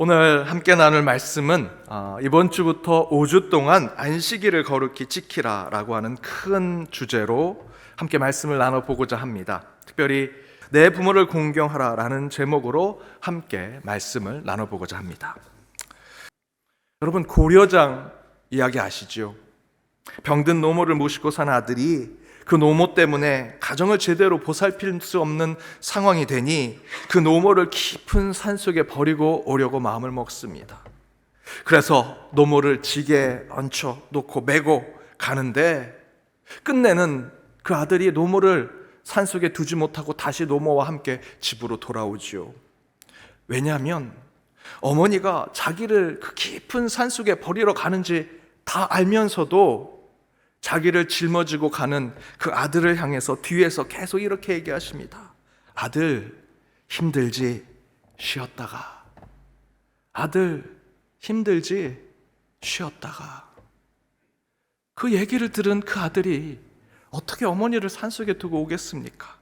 오늘 함께 나눌 말씀은 이번 주부터 5주 동안 안식일을 거룩히 지키라 라고 하는 큰 주제로 함께 말씀을 나눠보고자 합니다. 특별히 내 부모를 공경하라 라는 제목으로 함께 말씀을 나눠보고자 합니다. 여러분, 고려장 이야기 아시죠? 병든 노모를 모시고 산 아들이 그 노모 때문에 가정을 제대로 보살필 수 없는 상황이 되니 그 노모를 깊은 산속에 버리고 오려고 마음을 먹습니다. 그래서 노모를 지게에 얹혀 놓고 메고 가는데 끝내는 그 아들이 노모를 산속에 두지 못하고 다시 노모와 함께 집으로 돌아오지요. 왜냐하면 어머니가 자기를 그 깊은 산속에 버리러 가는지 다 알면서도 자기를 짊어지고 가는 그 아들을 향해서 뒤에서 계속 이렇게 얘기하십니다. 아들, 힘들지? 쉬었다가. 아들, 힘들지? 쉬었다가. 그 얘기를 들은 그 아들이 어떻게 어머니를 산속에 두고 오겠습니까?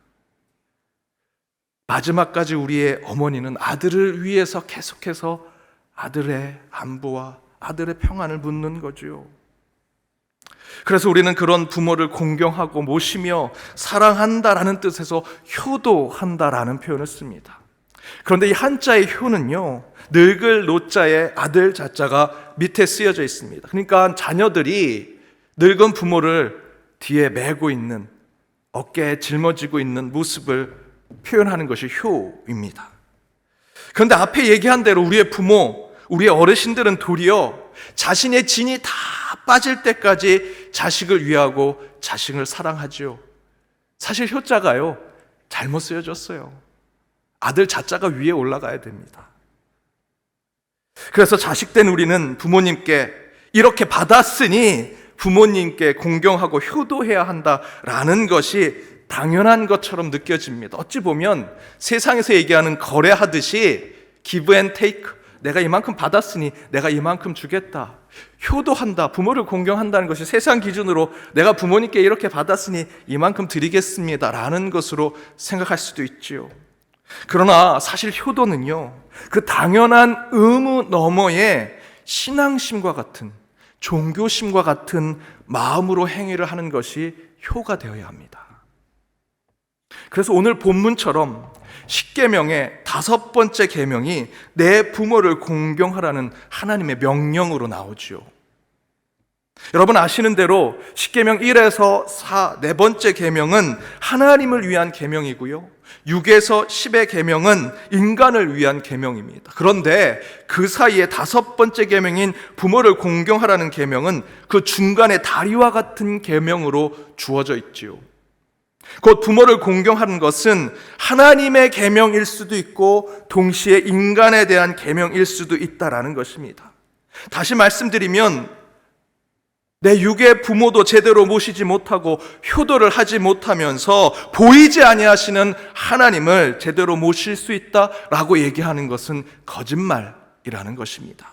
마지막까지 우리의 어머니는 아들을 위해서 계속해서 아들의 안부와 아들의 평안을 묻는 거죠. 그래서 우리는 그런 부모를 공경하고 모시며 사랑한다라는 뜻에서 효도한다라는 표현을 씁니다. 그런데 이 한자의 효는요, 늙을 노자에 아들 자자가 밑에 쓰여져 있습니다. 그러니까 자녀들이 늙은 부모를 뒤에 메고 있는, 어깨에 짊어지고 있는 모습을 표현하는 것이 효입니다. 그런데 앞에 얘기한 대로 우리의 부모, 우리의 어르신들은 도리어 자신의 진이 다 빠질 때까지 자식을 위하고 자식을 사랑하지요. 사실 효자가요, 잘못 쓰여졌어요. 아들 자자가 위에 올라가야 됩니다. 그래서 자식된 우리는 부모님께 이렇게 받았으니 부모님께 공경하고 효도해야 한다라는 것이 당연한 것처럼 느껴집니다. 어찌 보면 세상에서 얘기하는 거래하듯이 give and take, 내가 이만큼 받았으니 내가 이만큼 주겠다, 효도한다, 부모를 공경한다는 것이 세상 기준으로 내가 부모님께 이렇게 받았으니 이만큼 드리겠습니다 라는 것으로 생각할 수도 있지요. 그러나 사실 효도는요, 그 당연한 의무 너머에 신앙심과 같은, 종교심과 같은 마음으로 행위를 하는 것이 효가 되어야 합니다. 그래서 오늘 본문처럼 십계명의 5번째 계명이 내 부모를 공경하라는 하나님의 명령으로 나오지요. 여러분 아시는 대로 십계명 1에서 4, 4번째 계명은 하나님을 위한 계명이고요, 6에서 10의 계명은 인간을 위한 계명입니다. 그런데 그 사이에 5번째 계명인 부모를 공경하라는 계명은 그 중간에 다리와 같은 계명으로 주어져 있지요. 곧 부모를 공경하는 것은 하나님의 계명일 수도 있고 동시에 인간에 대한 계명일 수도 있다라는 것입니다. 다시 말씀드리면 내 육의 부모도 제대로 모시지 못하고 효도를 하지 못하면서 보이지 아니하시는 하나님을 제대로 모실 수 있다라고 얘기하는 것은 거짓말이라는 것입니다.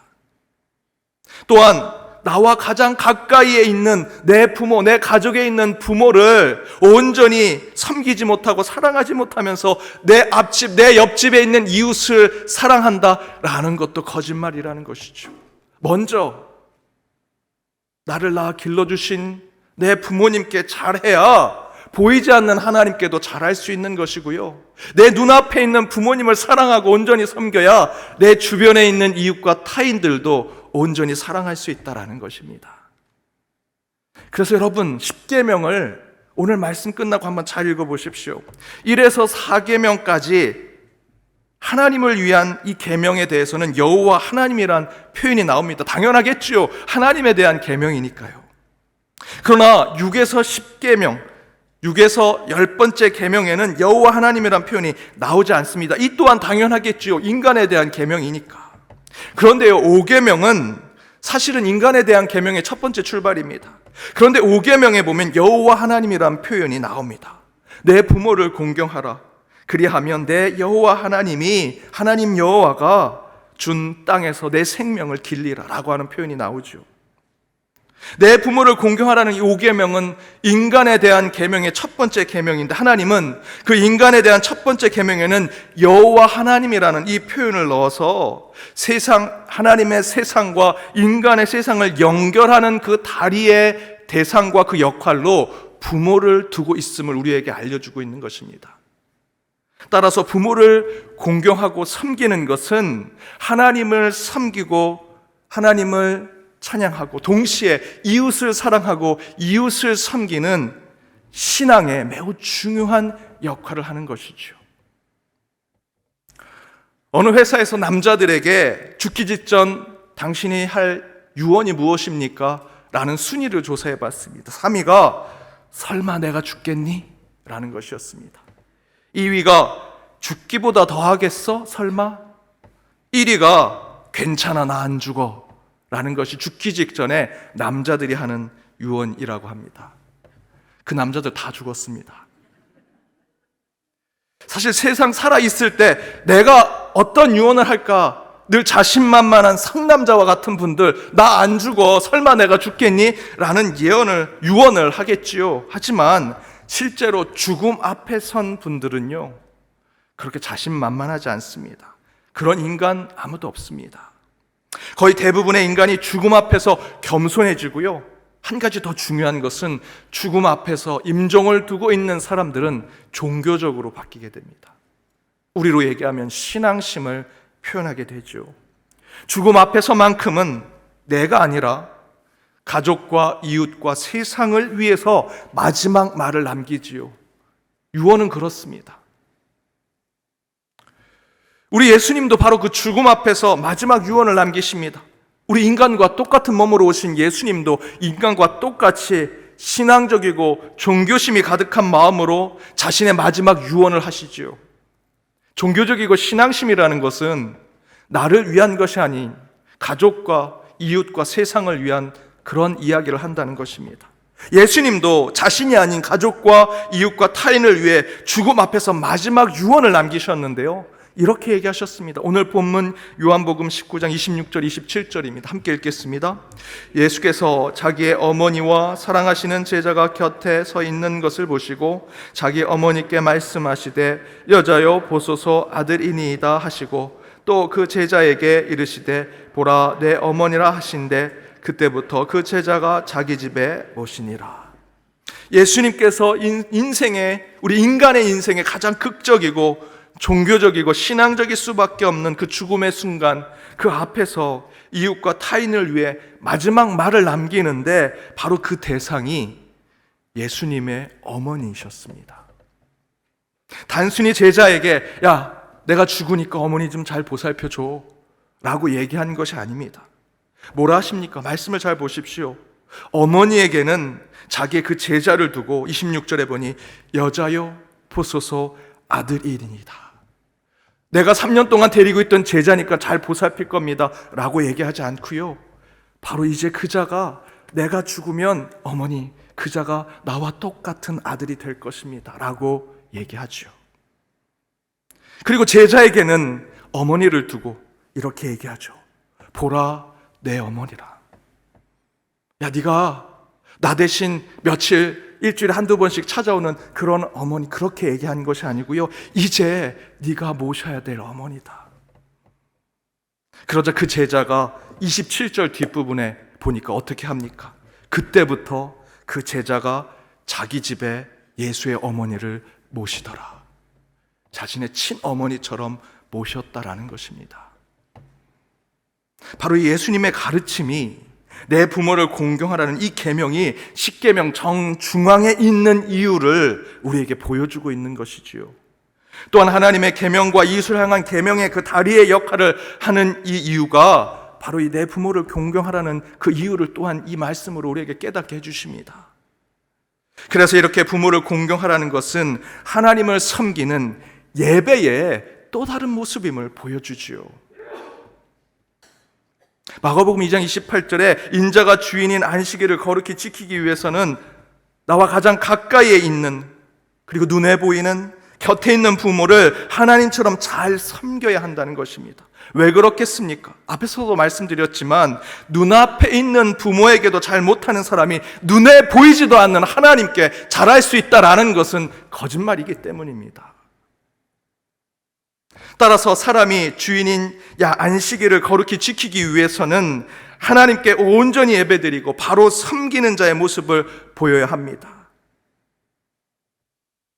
또한 나와 가장 가까이에 있는 내 부모, 내 가족에 있는 부모를 온전히 섬기지 못하고 사랑하지 못하면서 내 앞집, 내 옆집에 있는 이웃을 사랑한다라는 것도 거짓말이라는 것이죠. 먼저 나를 낳아 길러주신 내 부모님께 잘해야 보이지 않는 하나님께도 잘할 수 있는 것이고요, 내 눈앞에 있는 부모님을 사랑하고 온전히 섬겨야 내 주변에 있는 이웃과 타인들도 온전히 사랑할 수 있다라는 것입니다. 그래서 여러분, 십계명을 오늘 말씀 끝나고 한번 잘 읽어보십시오. 1에서 4계명까지 하나님을 위한 이 계명에 대해서는 여호와 하나님이란 표현이 나옵니다. 당연하겠죠, 하나님에 대한 계명이니까요. 그러나 6에서 10계명, 6에서 10번째 계명에는 여호와 하나님이란 표현이 나오지 않습니다. 이 또한 당연하겠죠, 인간에 대한 계명이니까. 그런데요, 5계명은 사실은 인간에 대한 계명의 첫 번째 출발입니다. 그런데 5계명에 보면 여호와 하나님이란 표현이 나옵니다. 내 부모를 공경하라, 그리하면 내 여호와 하나님이, 하나님 여호와가 준 땅에서 내 생명을 길리라 라고 하는 표현이 나오죠. 내 부모를 공경하라는 이 5계명은 인간에 대한 계명의 첫 번째 계명인데, 하나님은 그 인간에 대한 첫 번째 계명에는 여호와 하나님이라는 이 표현을 넣어서 하나님의 세상과 인간의 세상을 연결하는 그 다리의 대상과 그 역할로 부모를 두고 있음을 우리에게 알려주고 있는 것입니다. 따라서 부모를 공경하고 섬기는 것은 하나님을 섬기고 하나님을 찬양하고 동시에 이웃을 사랑하고 이웃을 섬기는 신앙의 매우 중요한 역할을 하는 것이죠. 어느 회사에서 남자들에게 죽기 직전 당신이 할 유언이 무엇입니까? 라는 순위를 조사해 봤습니다. 3위가 설마 내가 죽겠니? 라는 것이었습니다. 2위가 죽기보다 더 하겠어? 설마? 1위가 괜찮아 나 안 죽어 라는 것이 죽기 직전에 남자들이 하는 유언이라고 합니다. 그 남자들 다 죽었습니다. 사실 세상 살아있을 때 내가 어떤 유언을 할까 늘 자신만만한 상남자와 같은 분들, 나 안 죽어 설마 내가 죽겠니? 라는 유언을 하겠지요. 하지만 실제로 죽음 앞에 선 분들은요, 그렇게 자신만만하지 않습니다. 그런 인간 아무도 없습니다. 거의 대부분의 인간이 죽음 앞에서 겸손해지고요, 한 가지 더 중요한 것은 죽음 앞에서 임종을 두고 있는 사람들은 종교적으로 바뀌게 됩니다. 우리로 얘기하면 신앙심을 표현하게 되죠. 죽음 앞에서만큼은 내가 아니라 가족과 이웃과 세상을 위해서 마지막 말을 남기지요. 유언은 그렇습니다. 우리 예수님도 바로 그 죽음 앞에서 마지막 유언을 남기십니다. 우리 인간과 똑같은 몸으로 오신 예수님도 인간과 똑같이 신앙적이고 종교심이 가득한 마음으로 자신의 마지막 유언을 하시지요. 종교적이고 신앙심이라는 것은 나를 위한 것이 아닌 가족과 이웃과 세상을 위한 그런 이야기를 한다는 것입니다. 예수님도 자신이 아닌 가족과 이웃과 타인을 위해 죽음 앞에서 마지막 유언을 남기셨는데요, 이렇게 얘기하셨습니다. 오늘 본문 요한복음 19장 26절 27절입니다. 함께 읽겠습니다. 예수께서 자기의 어머니와 사랑하시는 제자가 곁에 서 있는 것을 보시고 자기 어머니께 말씀하시되 여자여 보소서 아들이니이다 하시고 또 그 제자에게 이르시되 보라 내 어머니라 하신대 그때부터 그 제자가 자기 집에 모시니라. 예수님께서 우리 인간의 인생의 가장 극적이고 종교적이고 신앙적일 수밖에 없는 그 죽음의 순간, 그 앞에서 이웃과 타인을 위해 마지막 말을 남기는데 바로 그 대상이 예수님의 어머니이셨습니다. 단순히 제자에게 야 내가 죽으니까 어머니 좀 잘 보살펴줘 라고 얘기한 것이 아닙니다. 뭐라 하십니까? 말씀을 잘 보십시오. 어머니에게는 자기의 그 제자를 두고 26절에 보니 여자여 보소서 아들이니이다. 내가 3년 동안 데리고 있던 제자니까 잘 보살필 겁니다 라고 얘기하지 않고요, 바로 이제 그자가 내가 죽으면 어머니 그자가 나와 똑같은 아들이 될 것입니다 라고 얘기하죠. 그리고 제자에게는 어머니를 두고 이렇게 얘기하죠. 보라 내 어머니라. 야 네가 나 대신 일주일에 한두 번씩 찾아오는 그런 어머니, 그렇게 얘기한 것이 아니고요, 이제 네가 모셔야 될 어머니다. 그러자 그 제자가 27절 뒷부분에 보니까 어떻게 합니까? 그때부터 그 제자가 자기 집에 예수의 어머니를 모시더라. 자신의 친어머니처럼 모셨다라는 것입니다. 바로 예수님의 가르침이 내 부모를 공경하라는 이 계명이 십계명 정중앙에 있는 이유를 우리에게 보여주고 있는 것이지요. 또한 하나님의 계명과 이웃을 향한 계명의 그 다리의 역할을 하는 이 이유가 바로 이 내 부모를 공경하라는 그 이유를 또한 이 말씀으로 우리에게 깨닫게 해주십니다. 그래서 이렇게 부모를 공경하라는 것은 하나님을 섬기는 예배의 또 다른 모습임을 보여주지요. 마가복음 2장 28절에 인자가 주인인 안식일을 거룩히 지키기 위해서는 나와 가장 가까이에 있는, 그리고 눈에 보이는 곁에 있는 부모를 하나님처럼 잘 섬겨야 한다는 것입니다. 왜 그렇겠습니까? 앞에서도 말씀드렸지만 눈앞에 있는 부모에게도 잘 못하는 사람이 눈에 보이지도 않는 하나님께 잘할 수 있다라는 것은 거짓말이기 때문입니다. 따라서 사람이 주인인 안식일을 거룩히 지키기 위해서는 하나님께 온전히 예배드리고 바로 섬기는 자의 모습을 보여야 합니다.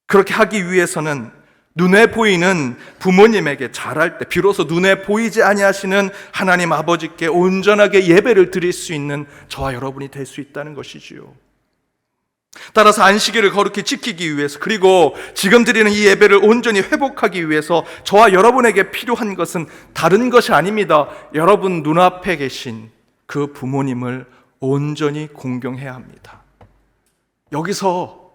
그렇게 하기 위해서는 눈에 보이는 부모님에게 잘할 때 비로소 눈에 보이지 아니하시는 하나님 아버지께 온전하게 예배를 드릴 수 있는 저와 여러분이 될 수 있다는 것이지요. 따라서 안식일을 거룩히 지키기 위해서, 그리고 지금 드리는 이 예배를 온전히 회복하기 위해서 저와 여러분에게 필요한 것은 다른 것이 아닙니다. 여러분 눈앞에 계신 그 부모님을 온전히 공경해야 합니다. 여기서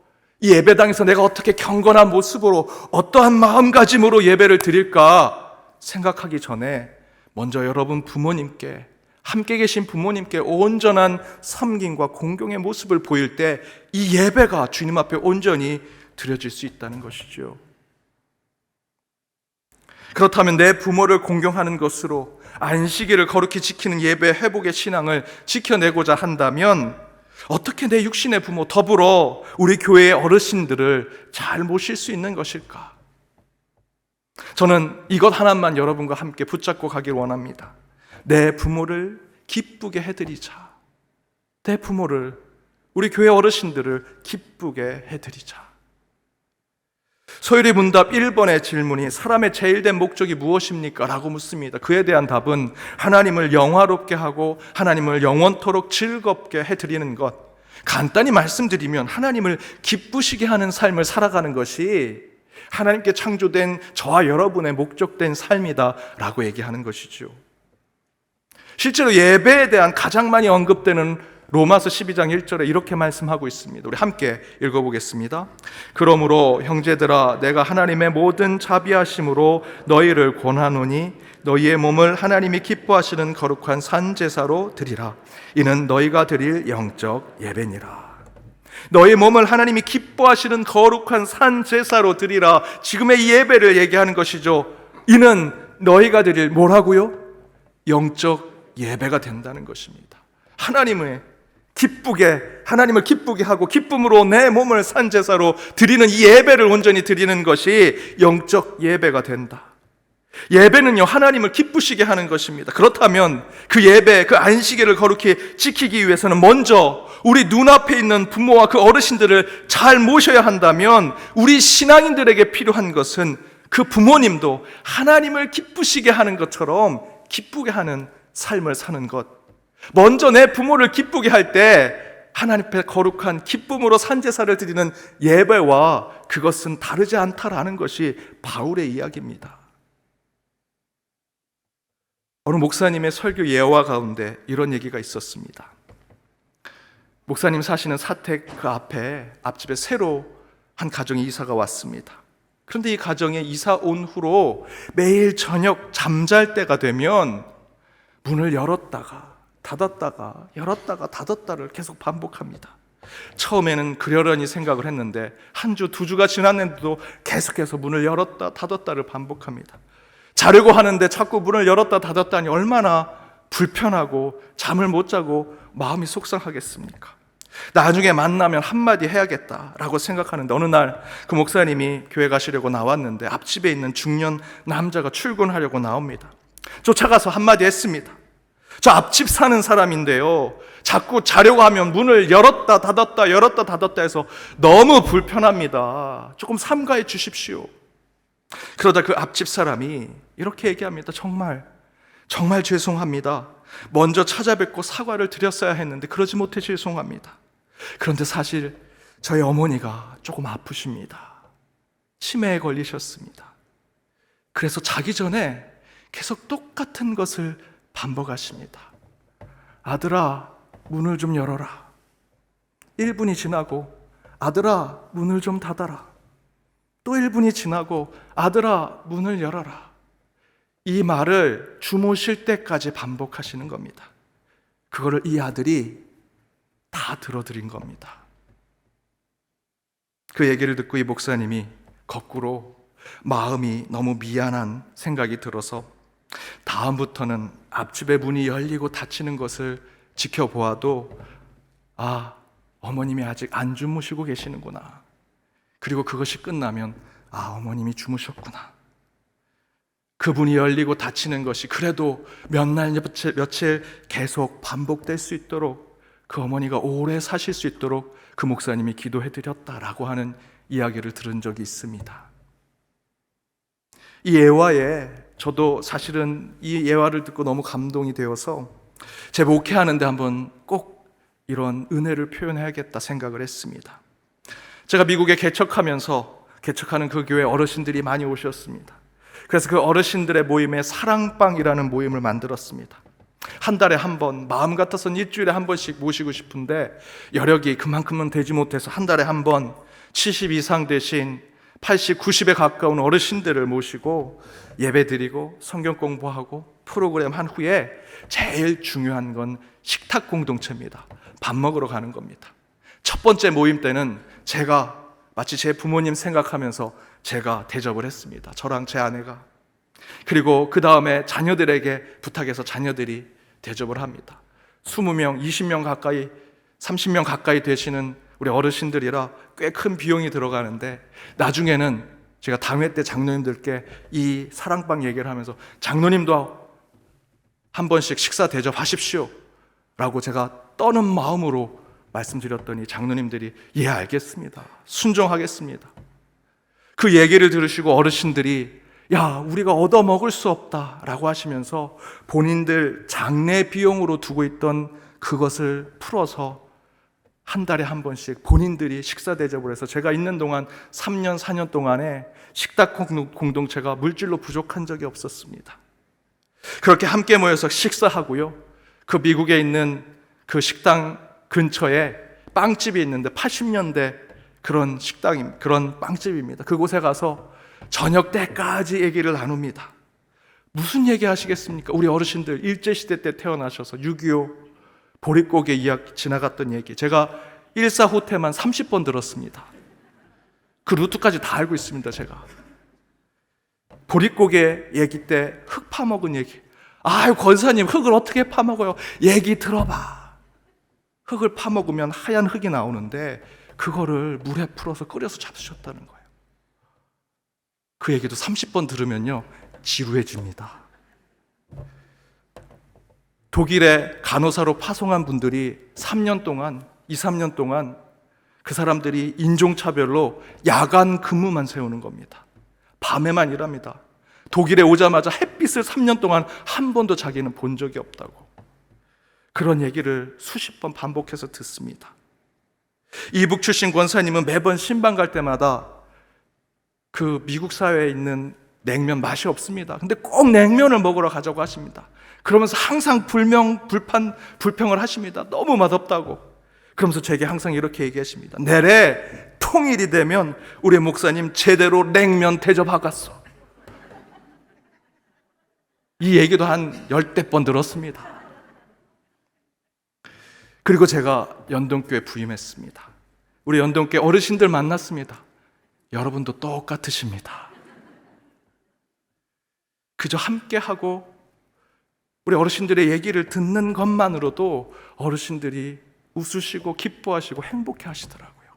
이 예배당에서 내가 어떻게 경건한 모습으로 어떠한 마음가짐으로 예배를 드릴까 생각하기 전에 먼저 여러분 부모님께, 함께 계신 부모님께 온전한 섬김과 공경의 모습을 보일 때 이 예배가 주님 앞에 온전히 드려질 수 있다는 것이죠. 그렇다면 내 부모를 공경하는 것으로 안식일을 거룩히 지키는 예배 회복의 신앙을 지켜내고자 한다면 어떻게 내 육신의 부모 더불어 우리 교회의 어르신들을 잘 모실 수 있는 것일까? 저는 이것 하나만 여러분과 함께 붙잡고 가기를 원합니다. 내 부모를 기쁘게 해드리자. 내 부모를, 우리 교회 어르신들을 기쁘게 해드리자. 소율이 문답 1번의 질문이 사람의 제일된 목적이 무엇입니까? 라고 묻습니다. 그에 대한 답은 하나님을 영화롭게 하고 하나님을 영원토록 즐겁게 해드리는 것. 간단히 말씀드리면 하나님을 기쁘시게 하는 삶을 살아가는 것이 하나님께 창조된 저와 여러분의 목적된 삶이다 라고 얘기하는 것이죠. 실제로 예배에 대한 가장 많이 언급되는 로마서 12장 1절에 이렇게 말씀하고 있습니다. 우리 함께 읽어보겠습니다. 그러므로 형제들아 내가 하나님의 모든 자비하심으로 너희를 권하노니 너희의 몸을 하나님이 기뻐하시는 거룩한 산제사로 드리라. 이는 너희가 드릴 영적 예배니라. 너희 몸을 하나님이 기뻐하시는 거룩한 산제사로 드리라. 지금의 이 예배를 얘기하는 것이죠. 이는 너희가 드릴 뭐라고요? 영적 예배가 된다는 것입니다. 하나님을 기쁘게 하고 기쁨으로 내 몸을 산제사로 드리는 이 예배를 온전히 드리는 것이 영적 예배가 된다. 예배는요, 하나님을 기쁘시게 하는 것입니다. 그렇다면 그 예배, 그 안식일을 거룩히 지키기 위해서는 먼저 우리 눈앞에 있는 부모와 그 어르신들을 잘 모셔야 한다면 우리 신앙인들에게 필요한 것은 그 부모님도 하나님을 기쁘시게 하는 것처럼 기쁘게 하는 삶을 사는 것. 먼저 내 부모를 기쁘게 할 때 하나님 앞에 거룩한 기쁨으로 산제사를 드리는 예배와 그것은 다르지 않다라는 것이 바울의 이야기입니다. 어느 목사님의 설교 예화 가운데 이런 얘기가 있었습니다. 목사님 사시는 사택 그 앞집에 새로 한 가정이 이사가 왔습니다. 그런데 이 가정에 이사 온 후로 매일 저녁 잠잘 때가 되면 문을 열었다가 닫았다가 열었다가 닫았다를 계속 반복합니다. 처음에는 그러려니 생각을 했는데 한 주, 두 주가 지났는데도 계속해서 문을 열었다 닫았다를 반복합니다. 자려고 하는데 자꾸 문을 열었다 닫았다니 얼마나 불편하고 잠을 못 자고 마음이 속상하겠습니까? 나중에 만나면 한마디 해야겠다라고 생각하는데 어느 날 그 목사님이 교회 가시려고 나왔는데 앞집에 있는 중년 남자가 출근하려고 나옵니다. 쫓아가서 한마디 했습니다. 저 앞집 사는 사람인데요, 자꾸 자려고 하면 문을 열었다 닫았다 열었다 닫았다 해서 너무 불편합니다. 조금 삼가해 주십시오. 그러다 그 앞집 사람이 이렇게 얘기합니다. 정말 죄송합니다. 먼저 찾아뵙고 사과를 드렸어야 했는데 그러지 못해 죄송합니다. 그런데 사실 저희 어머니가 조금 아프십니다. 치매에 걸리셨습니다. 그래서 자기 전에 계속 똑같은 것을 반복하십니다. 아들아, 문을 좀 열어라. 1분이 지나고 아들아, 문을 좀 닫아라. 또 1분이 지나고 아들아, 문을 열어라. 이 말을 주무실 때까지 반복하시는 겁니다. 그거를 이 아들이 다 들어드린 겁니다. 그 얘기를 듣고 이 목사님이 거꾸로 마음이 너무 미안한 생각이 들어서 다음부터는 앞집의 문이 열리고 닫히는 것을 지켜보아도 어머님이 아직 안 주무시고 계시는구나. 그리고 그것이 끝나면 어머님이 주무셨구나. 그 문이 열리고 닫히는 것이 그래도 몇 날 며칠 계속 반복될 수 있도록, 그 어머니가 오래 사실 수 있도록 그 목사님이 기도해드렸다라고 하는 이야기를 들은 적이 있습니다. 이 예화에 저도 사실은 이 예화를 듣고 너무 감동이 되어서 제 목회하는데 한번 꼭 이런 은혜를 표현해야겠다 생각을 했습니다. 제가 미국에 개척하는 그 교회 어르신들이 많이 오셨습니다. 그래서 그 어르신들의 모임에 사랑방이라는 모임을 만들었습니다. 한 달에 한 번, 마음 같아서는 일주일에 한 번씩 모시고 싶은데 여력이 그만큼은 되지 못해서 한 달에 한 번 70 이상 되신 80, 90에 가까운 어르신들을 모시고 예배드리고 성경 공부하고 프로그램 한 후에 제일 중요한 건 식탁 공동체입니다. 밥 먹으러 가는 겁니다. 첫 번째 모임 때는 제가 마치 제 부모님 생각하면서 제가 대접을 했습니다. 저랑 제 아내가. 그리고 그 다음에 자녀들에게 부탁해서 자녀들이 대접을 합니다. 20명, 20명 가까이, 30명 가까이 되시는 우리 어르신들이라 꽤 큰 비용이 들어가는데, 나중에는 제가 당회 때 장로님들께 이 사랑방 얘기를 하면서 장로님도 한 번씩 식사 대접하십시오 라고 제가 떠는 마음으로 말씀드렸더니 장로님들이 예, 알겠습니다, 순종하겠습니다. 그 얘기를 들으시고 어르신들이 우리가 얻어먹을 수 없다 라고 하시면서 본인들 장례 비용으로 두고 있던 그것을 풀어서 한 달에 한 번씩 본인들이 식사 대접을 해서 제가 있는 동안 3년, 4년 동안에 식탁 공동체가 물질로 부족한 적이 없었습니다. 그렇게 함께 모여서 식사하고요, 그 미국에 있는 그 식당 근처에 빵집이 있는데 80년대 그런 그런 빵집입니다. 그곳에 가서 저녁 때까지 얘기를 나눕니다. 무슨 얘기 하시겠습니까? 우리 어르신들 일제시대 때 태어나셔서 6.25 보릿고개 이야기 지나갔던 얘기, 제가 1사후퇴만 30번 들었습니다. 그 루트까지 다 알고 있습니다. 제가 보릿고개 얘기 때 흙 파먹은 얘기, 권사님 흙을 어떻게 파먹어요? 얘기 들어봐. 흙을 파먹으면 하얀 흙이 나오는데 그거를 물에 풀어서 끓여서 잡수셨다는 거예요. 그 얘기도 30번 들으면요 지루해집니다. 독일에 간호사로 파송한 분들이 3년 동안, 2, 3년 동안 그 사람들이 인종차별로 야간 근무만 세우는 겁니다. 밤에만 일합니다. 독일에 오자마자 햇빛을 3년 동안 한 번도 자기는 본 적이 없다고, 그런 얘기를 수십 번 반복해서 듣습니다. 이북 출신 권사님은 매번 신방 갈 때마다 그 미국 사회에 있는 냉면 맛이 없습니다. 근데 꼭 냉면을 먹으러 가자고 하십니다. 그러면서 항상 불평을 하십니다. 너무 맛없다고. 그러면서 제게 항상 이렇게 얘기하십니다. 내래 통일이 되면 우리 목사님 제대로 냉면 대접하겠어. 이 얘기도 한 10대 번 들었습니다. 그리고 제가 연동교회 부임했습니다. 우리 연동교회 어르신들 만났습니다. 여러분도 똑같으십니다. 그저 함께하고 우리 어르신들의 얘기를 듣는 것만으로도 어르신들이 웃으시고 기뻐하시고 행복해 하시더라고요.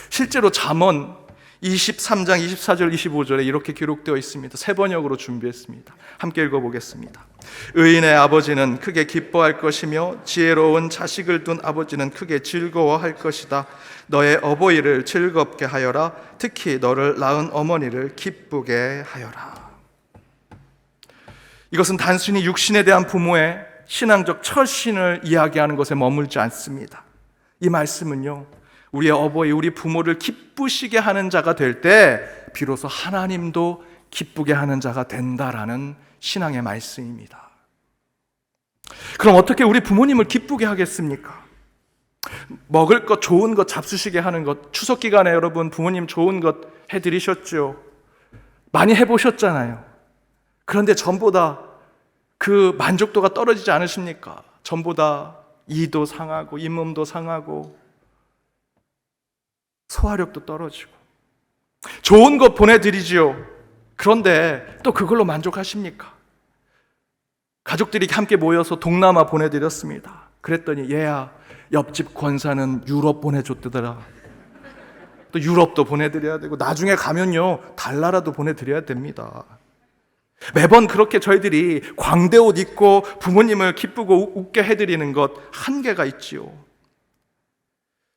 실제로 잠언 23장 24절 25절에 이렇게 기록되어 있습니다. 새 번역으로 준비했습니다. 함께 읽어보겠습니다. 의인의 아버지는 크게 기뻐할 것이며 지혜로운 자식을 둔 아버지는 크게 즐거워할 것이다. 너의 어버이를 즐겁게 하여라. 특히 너를 낳은 어머니를 기쁘게 하여라. 이것은 단순히 육신에 대한 부모의 신앙적 철신을 이야기하는 것에 머물지 않습니다. 이 말씀은요, 우리의 어버이, 우리 부모를 기쁘시게 하는 자가 될 때 비로소 하나님도 기쁘게 하는 자가 된다라는 신앙의 말씀입니다. 그럼 어떻게 우리 부모님을 기쁘게 하겠습니까? 먹을 것, 좋은 것 잡수시게 하는 것, 추석 기간에 여러분 부모님 좋은 것 해드리셨죠? 많이 해보셨잖아요. 그런데 전보다 그 만족도가 떨어지지 않으십니까? 전보다 이도 상하고 잇몸도 상하고 소화력도 떨어지고 좋은 것 보내드리지요. 그런데 또 그걸로 만족하십니까? 가족들이 함께 모여서 동남아 보내드렸습니다. 그랬더니 얘야, 옆집 권사는 유럽 보내줬더라. 또 유럽도 보내드려야 되고 나중에 가면요 달나라도 보내드려야 됩니다. 매번 그렇게 저희들이 광대 옷 입고 부모님을 기쁘고 웃게 해드리는 것 한계가 있지요.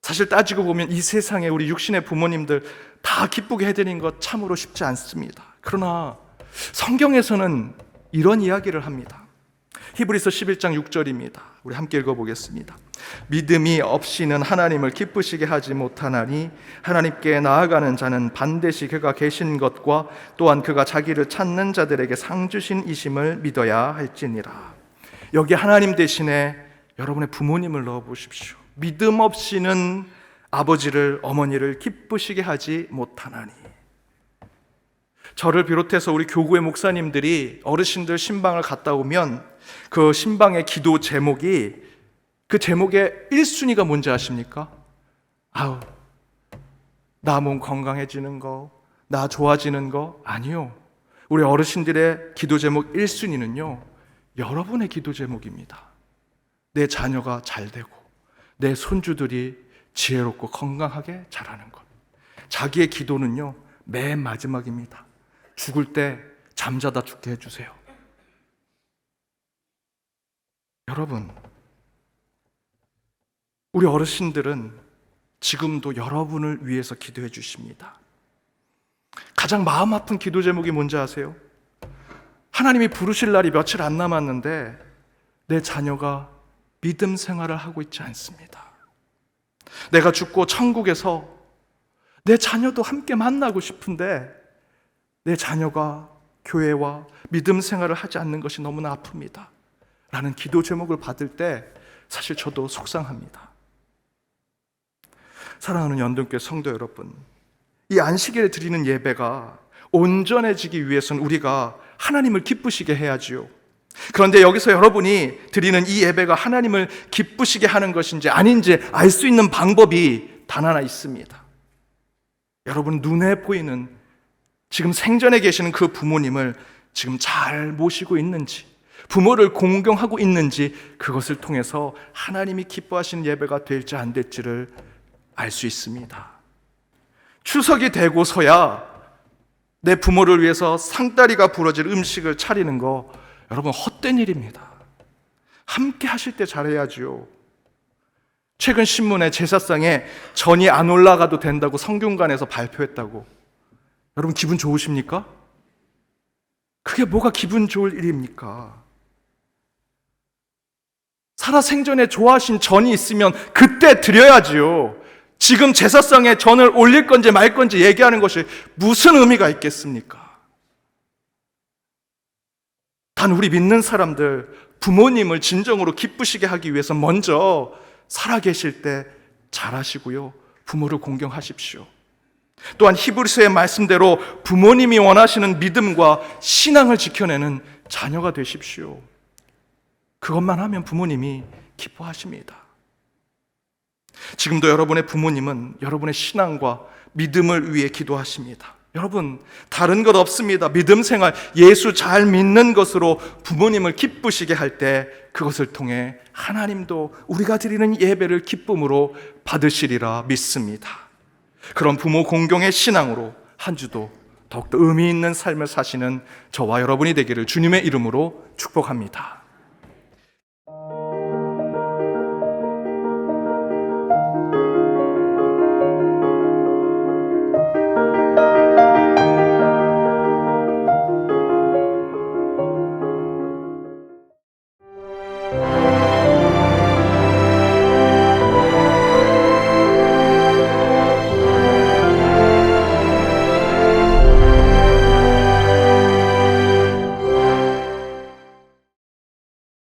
사실 따지고 보면 이 세상에 우리 육신의 부모님들 다 기쁘게 해드리는 것 참으로 쉽지 않습니다. 그러나 성경에서는 이런 이야기를 합니다. 히브리서 11장 6절입니다. 우리 함께 읽어보겠습니다. 믿음이 없이는 하나님을 기쁘시게 하지 못하나니 하나님께 나아가는 자는 반드시 그가 계신 것과 또한 그가 자기를 찾는 자들에게 상 주신 이심을 믿어야 할지니라. 여기 하나님 대신에 여러분의 부모님을 넣어보십시오. 믿음 없이는 아버지를 어머니를 기쁘시게 하지 못하나니. 저를 비롯해서 우리 교구의 목사님들이 어르신들 신방을 갔다 오면 그 신방의 기도 제목이, 그 제목의 1순위가 뭔지 아십니까? 아우, 나 몸 건강해지는 거, 나 좋아지는 거. 아니요, 우리 어르신들의 기도 제목 1순위는요 여러분의 기도 제목입니다. 내 자녀가 잘 되고 내 손주들이 지혜롭고 건강하게 자라는 것. 자기의 기도는요 맨 마지막입니다. 죽을 때 잠자다 죽게 해주세요. 여러분, 우리 어르신들은 지금도 여러분을 위해서 기도해 주십니다. 가장 마음 아픈 기도 제목이 뭔지 아세요? 하나님이 부르실 날이 며칠 안 남았는데 내 자녀가 믿음 생활을 하고 있지 않습니다. 내가 죽고 천국에서 내 자녀도 함께 만나고 싶은데 내 자녀가 교회와 믿음 생활을 하지 않는 것이 너무나 아픕니다 라는 기도 제목을 받을 때 사실 저도 속상합니다. 사랑하는 연동교회 성도 여러분, 이 안식일에 드리는 예배가 온전해지기 위해서는 우리가 하나님을 기쁘시게 해야지요. 그런데 여기서 여러분이 드리는 이 예배가 하나님을 기쁘시게 하는 것인지 아닌지 알 수 있는 방법이 단 하나 있습니다. 여러분 눈에 보이는 지금 생전에 계시는 그 부모님을 지금 잘 모시고 있는지, 부모를 공경하고 있는지, 그것을 통해서 하나님이 기뻐하시는 예배가 될지 안 될지를 알 수 있습니다. 추석이 되고서야 내 부모를 위해서 상다리가 부러질 음식을 차리는 거 여러분 헛된 일입니다. 함께 하실 때 잘해야지요. 최근 신문에 제사상에 전이 안 올라가도 된다고 성균관에서 발표했다고. 여러분 기분 좋으십니까? 그게 뭐가 기분 좋을 일입니까? 살아생전에 좋아하신 전이 있으면 그때 드려야지요. 지금 제사상에 전을 올릴 건지 말 건지 얘기하는 것이 무슨 의미가 있겠습니까? 단 우리 믿는 사람들, 부모님을 진정으로 기쁘시게 하기 위해서 먼저 살아계실 때 잘하시고요, 부모를 공경하십시오. 또한 히브리서의 말씀대로 부모님이 원하시는 믿음과 신앙을 지켜내는 자녀가 되십시오. 그것만 하면 부모님이 기뻐하십니다. 지금도 여러분의 부모님은 여러분의 신앙과 믿음을 위해 기도하십니다. 여러분 다른 것 없습니다. 믿음 생활, 예수 잘 믿는 것으로 부모님을 기쁘시게 할 때 그것을 통해 하나님도 우리가 드리는 예배를 기쁨으로 받으시리라 믿습니다. 그런 부모 공경의 신앙으로 한 주도 더욱더 의미 있는 삶을 사시는 저와 여러분이 되기를 주님의 이름으로 축복합니다.